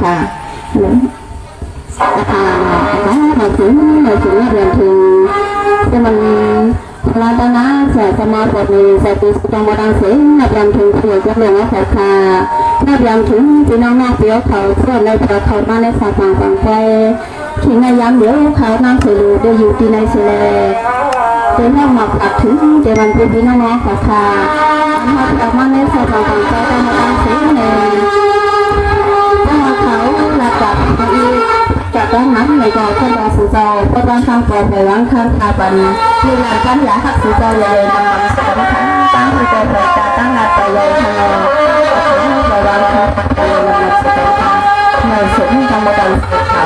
ค่ะเราถึงเรียนถึงจะมันลาตนาเสียสมาปนิสติสุตมรังเสียนับรำถึงเสียจะเรียนว่าเขาค่ะนับรำถึงพี่น้องๆเปียวเขาเพื่อในประเขามาในสาฝั่งฝั่งไปที่ในยามเดี๋ยวเขานั่งเสือได้อยู่ที่ในเสือเดินเข้ามาปัดถึงเดี๋ยวมันเป็นพี่น้องๆเขาค่ะมาประมาณในสาฝั่งฝั่งไปได้มาตั้งเสียเนี่ยถ้าเขาหลับจากที่จากด้านนั้นในกองขึ้นมาสู่จอก็ต้องทำก่อนในร่างข้างคาบันมีหลังการหลายหักสู่จอเลยนำมันสำคัญตั้งสู่จอเปิดการตั้งงานไปเลยทางเราในร่างข้างไปเลยนำมันสำคัญในส่วนทางบริการสุขา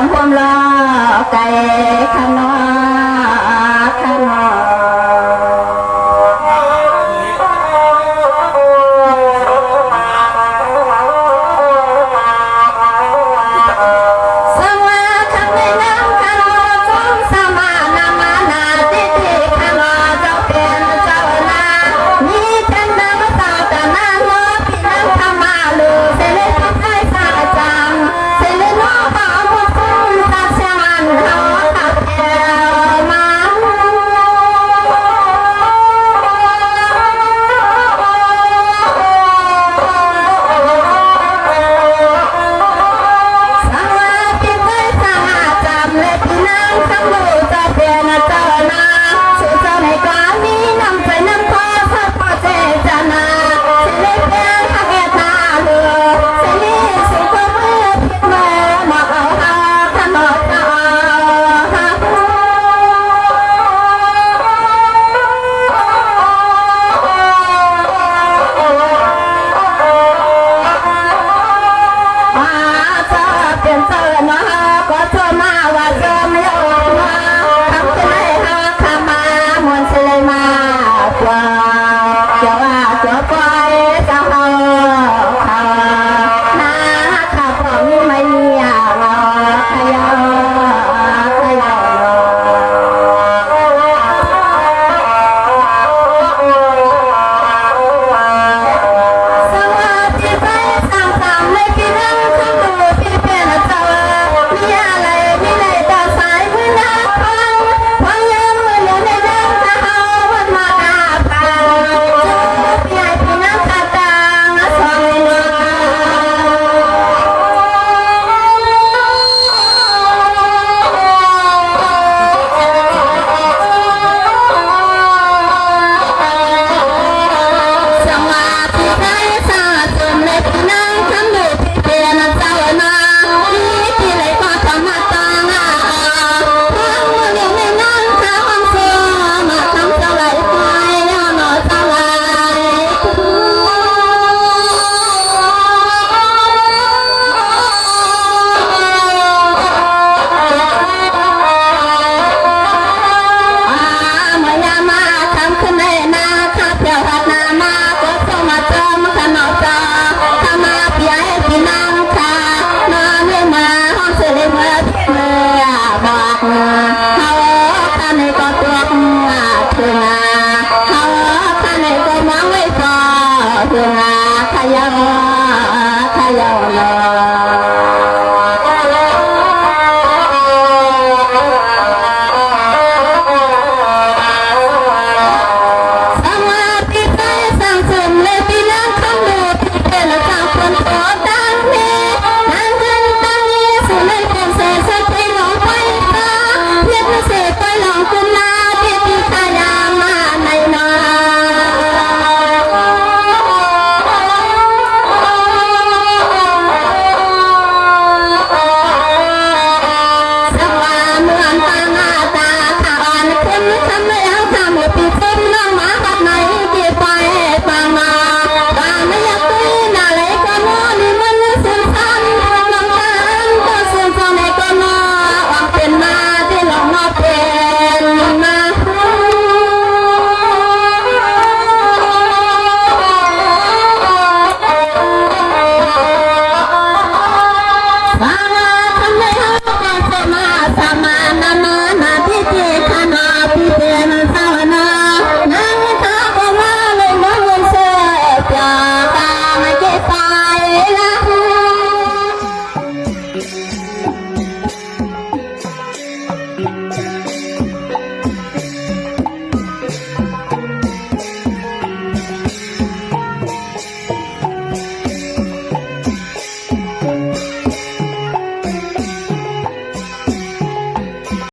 ำพวมล้อไก่ขนอขนอAh